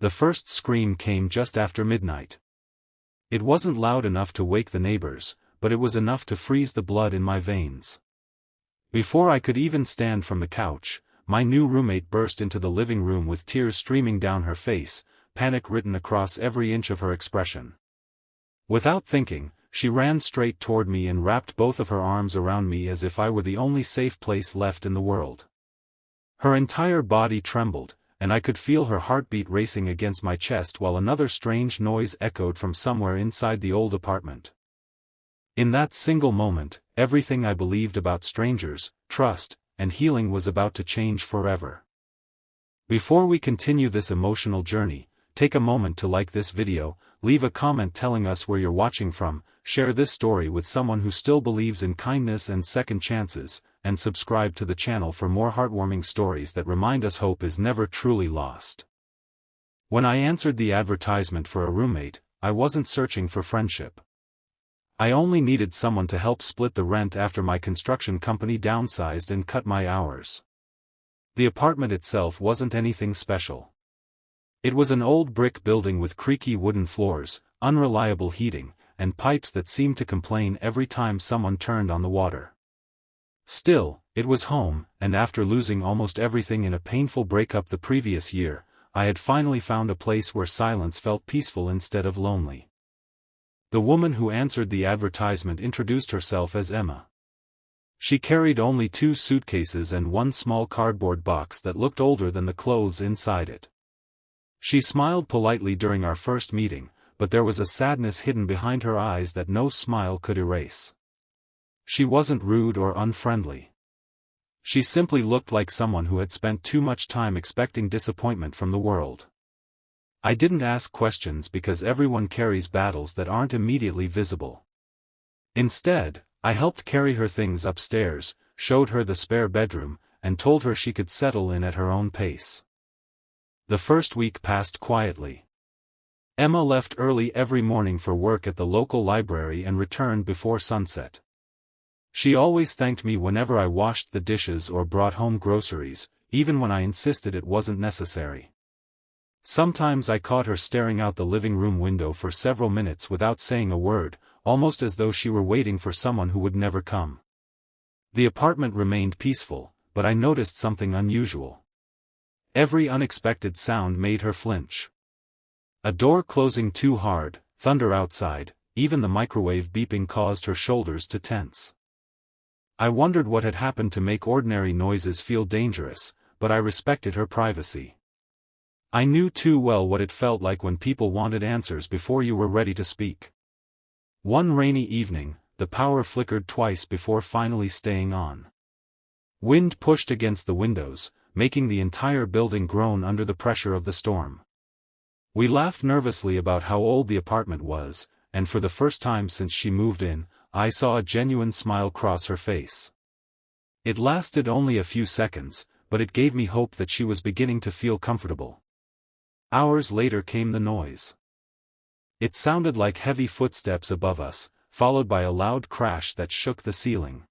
The first scream came just after midnight. It wasn't loud enough to wake the neighbors, but it was enough to freeze the blood in my veins. Before I could even stand from the couch, my new roommate burst into the living room with tears streaming down her face, panic written across every inch of her expression. Without thinking, she ran straight toward me and wrapped both of her arms around me as if I were the only safe place left in the world. Her entire body trembled, and I could feel her heartbeat racing against my chest while another strange noise echoed from somewhere inside the old apartment. In that single moment, everything I believed about strangers, trust, and healing was about to change forever. Before we continue this emotional journey, take a moment to like this video, leave a comment telling us where you're watching from, share this story with someone who still believes in kindness and second chances, and subscribe to the channel for more heartwarming stories that remind us hope is never truly lost. When I answered the advertisement for a roommate, I wasn't searching for friendship. I only needed someone to help split the rent after my construction company downsized and cut my hours. The apartment itself wasn't anything special. It was an old brick building with creaky wooden floors, unreliable heating, and pipes that seemed to complain every time someone turned on the water. Still, it was home, and after losing almost everything in a painful breakup the previous year, I had finally found a place where silence felt peaceful instead of lonely. The woman who answered the advertisement introduced herself as Emma. She carried only 2 suitcases and one small cardboard box that looked older than the clothes inside it. She smiled politely during our first meeting, but there was a sadness hidden behind her eyes that no smile could erase. She wasn't rude or unfriendly. She simply looked like someone who had spent too much time expecting disappointment from the world. I didn't ask questions because everyone carries battles that aren't immediately visible. Instead, I helped carry her things upstairs, showed her the spare bedroom, and told her she could settle in at her own pace. The first week passed quietly. Emma left early every morning for work at the local library and returned before sunset. She always thanked me whenever I washed the dishes or brought home groceries, even when I insisted it wasn't necessary. Sometimes I caught her staring out the living room window for several minutes without saying a word, almost as though she were waiting for someone who would never come. The apartment remained peaceful, but I noticed something unusual. Every unexpected sound made her flinch. A door closing too hard, thunder outside, even the microwave beeping caused her shoulders to tense. I wondered what had happened to make ordinary noises feel dangerous, but I respected her privacy. I knew too well what it felt like when people wanted answers before you were ready to speak. One rainy evening, the power flickered twice before finally staying on. Wind pushed against the windows, making the entire building groan under the pressure of the storm. We laughed nervously about how old the apartment was, and for the first time since she moved in, I saw a genuine smile cross her face. It lasted only a few seconds, but it gave me hope that she was beginning to feel comfortable. Hours later came the noise. It sounded like heavy footsteps above us, followed by a loud crash that shook the ceiling.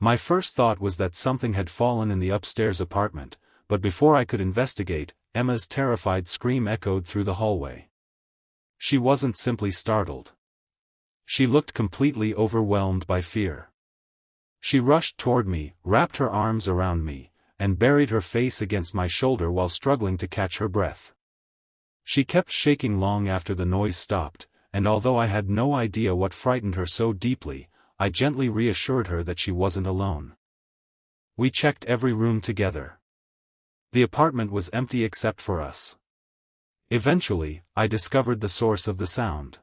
My first thought was that something had fallen in the upstairs apartment, but before I could investigate, Emma's terrified scream echoed through the hallway. She wasn't simply startled. She looked completely overwhelmed by fear. She rushed toward me, wrapped her arms around me, and buried her face against my shoulder while struggling to catch her breath. She kept shaking long after the noise stopped, and although I had no idea what frightened her so deeply, I gently reassured her that she wasn't alone. We checked every room together. The apartment was empty except for us. Eventually, I discovered the source of the sound.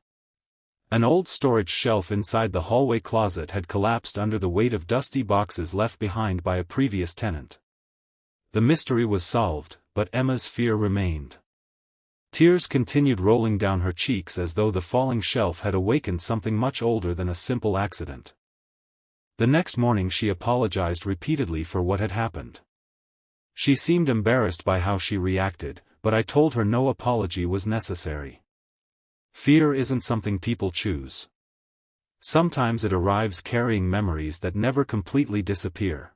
An old storage shelf inside the hallway closet had collapsed under the weight of dusty boxes left behind by a previous tenant. The mystery was solved, but Emma's fear remained. Tears continued rolling down her cheeks as though the falling shelf had awakened something much older than a simple accident. The next morning she apologized repeatedly for what had happened. She seemed embarrassed by how she reacted, but I told her no apology was necessary. Fear isn't something people choose. Sometimes it arrives carrying memories that never completely disappear.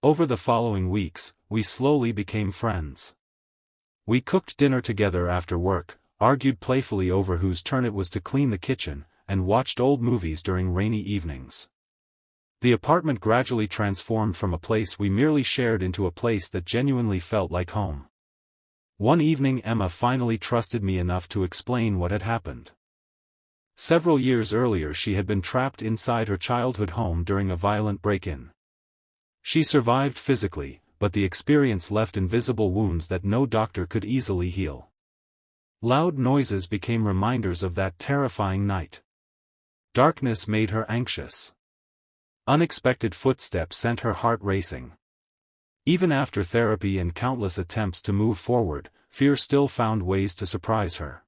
Over the following weeks, we slowly became friends. We cooked dinner together after work, argued playfully over whose turn it was to clean the kitchen, and watched old movies during rainy evenings. The apartment gradually transformed from a place we merely shared into a place that genuinely felt like home. One evening Emma finally trusted me enough to explain what had happened. Several years earlier she had been trapped inside her childhood home during a violent break-in. She survived physically, but the experience left invisible wounds that no doctor could easily heal. Loud noises became reminders of that terrifying night. Darkness made her anxious. Unexpected footsteps sent her heart racing. Even after therapy and countless attempts to move forward, fear still found ways to surprise her.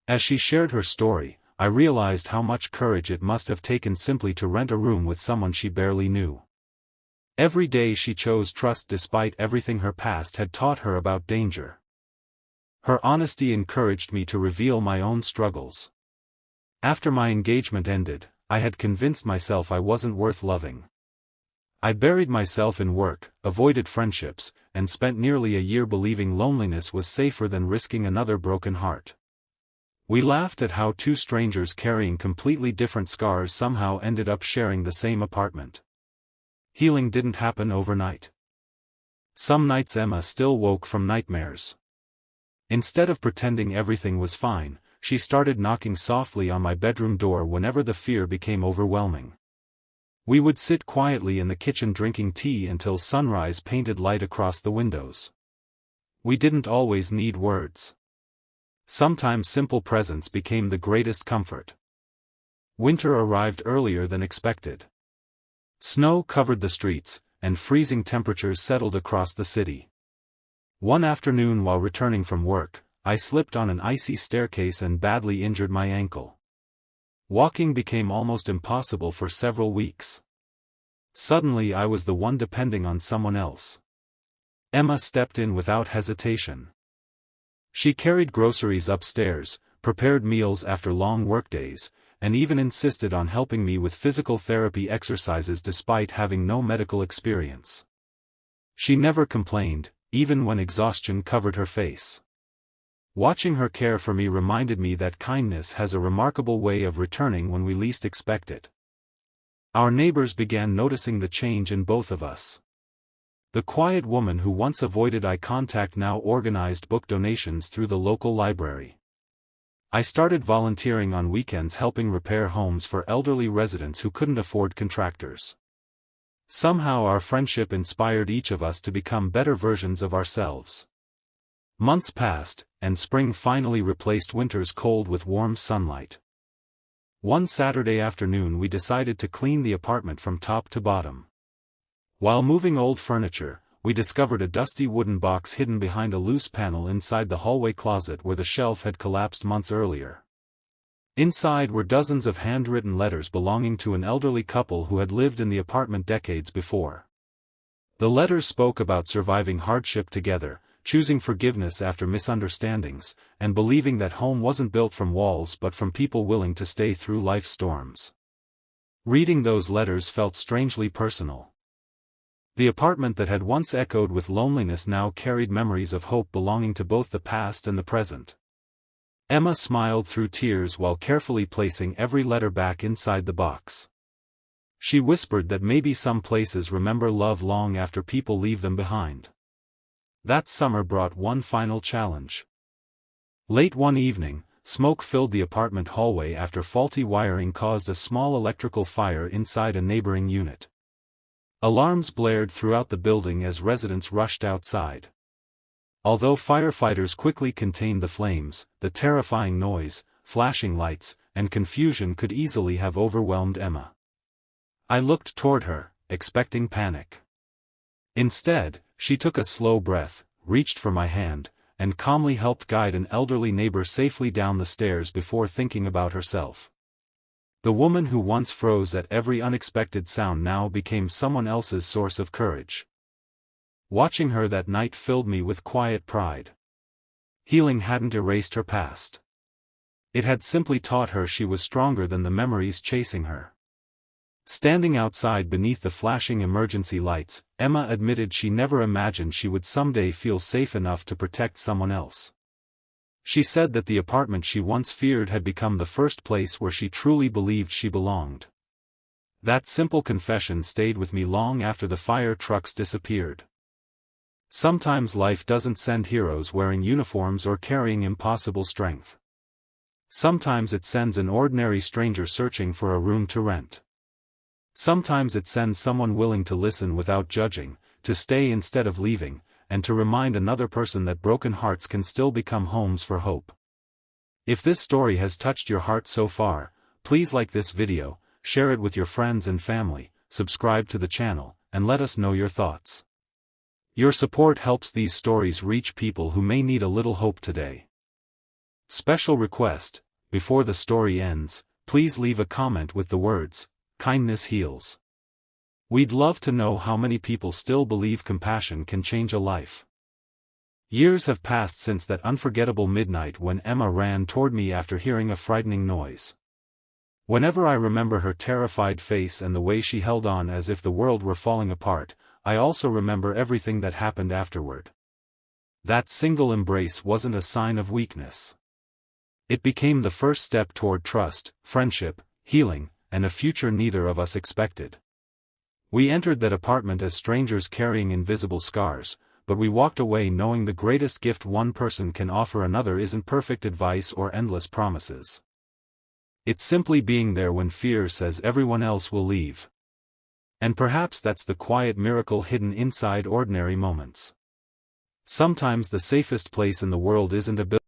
As she shared her story, I realized how much courage it must have taken simply to rent a room with someone she barely knew. Every day she chose trust despite everything her past had taught her about danger. Her honesty encouraged me to reveal my own struggles. After my engagement ended, I had convinced myself I wasn't worth loving. I buried myself in work, avoided friendships, and spent nearly a year believing loneliness was safer than risking another broken heart. We laughed at how two strangers carrying completely different scars somehow ended up sharing the same apartment. Healing didn't happen overnight. Some nights Emma still woke from nightmares. Instead of pretending everything was fine, she started knocking softly on my bedroom door whenever the fear became overwhelming. We would sit quietly in the kitchen drinking tea until sunrise painted light across the windows. We didn't always need words. Sometimes simple presence became the greatest comfort. Winter arrived earlier than expected. Snow covered the streets, and freezing temperatures settled across the city. One afternoon while returning from work, I slipped on an icy staircase and badly injured my ankle. Walking became almost impossible for several weeks. Suddenly I was the one depending on someone else. Emma stepped in without hesitation. She carried groceries upstairs, prepared meals after long workdays, and even insisted on helping me with physical therapy exercises despite having no medical experience. She never complained, even when exhaustion covered her face. Watching her care for me reminded me that kindness has a remarkable way of returning when we least expect it. Our neighbors began noticing the change in both of us. The quiet woman who once avoided eye contact now organized book donations through the local library. I started volunteering on weekends helping repair homes for elderly residents who couldn't afford contractors. Somehow our friendship inspired each of us to become better versions of ourselves. Months passed, and spring finally replaced winter's cold with warm sunlight. One Saturday afternoon we decided to clean the apartment from top to bottom. While moving old furniture, we discovered a dusty wooden box hidden behind a loose panel inside the hallway closet where the shelf had collapsed months earlier. Inside were dozens of handwritten letters belonging to an elderly couple who had lived in the apartment decades before. The letters spoke about surviving hardship together, choosing forgiveness after misunderstandings, and believing that home wasn't built from walls but from people willing to stay through life's storms. Reading those letters felt strangely personal. The apartment that had once echoed with loneliness now carried memories of hope belonging to both the past and the present. Emma smiled through tears while carefully placing every letter back inside the box. She whispered that maybe some places remember love long after people leave them behind. That summer brought one final challenge. Late one evening, smoke filled the apartment hallway after faulty wiring caused a small electrical fire inside a neighboring unit. Alarms blared throughout the building as residents rushed outside. Although firefighters quickly contained the flames, the terrifying noise, flashing lights, and confusion could easily have overwhelmed Emma. I looked toward her, expecting panic. Instead, she took a slow breath, reached for my hand, and calmly helped guide an elderly neighbor safely down the stairs before thinking about herself. The woman who once froze at every unexpected sound now became someone else's source of courage. Watching her that night filled me with quiet pride. Healing hadn't erased her past. It had simply taught her she was stronger than the memories chasing her. Standing outside beneath the flashing emergency lights, Emma admitted she never imagined she would someday feel safe enough to protect someone else. She said that the apartment she once feared had become the first place where she truly believed she belonged. That simple confession stayed with me long after the fire trucks disappeared. Sometimes life doesn't send heroes wearing uniforms or carrying impossible strength. Sometimes it sends an ordinary stranger searching for a room to rent. Sometimes it sends someone willing to listen without judging, to stay instead of leaving, and to remind another person that broken hearts can still become homes for hope. If this story has touched your heart so far, please like this video, share it with your friends and family, subscribe to the channel, and let us know your thoughts. Your support helps these stories reach people who may need a little hope today. Special request: before the story ends, please leave a comment with the words, "Kindness heals." We'd love to know how many people still believe compassion can change a life. Years have passed since that unforgettable midnight when Emma ran toward me after hearing a frightening noise. Whenever I remember her terrified face and the way she held on as if the world were falling apart, I also remember everything that happened afterward. That single embrace wasn't a sign of weakness. It became the first step toward trust, friendship, healing, and a future neither of us expected. We entered that apartment as strangers carrying invisible scars, but we walked away knowing the greatest gift one person can offer another isn't perfect advice or endless promises. It's simply being there when fear says everyone else will leave. And perhaps that's the quiet miracle hidden inside ordinary moments. Sometimes the safest place in the world isn't a building.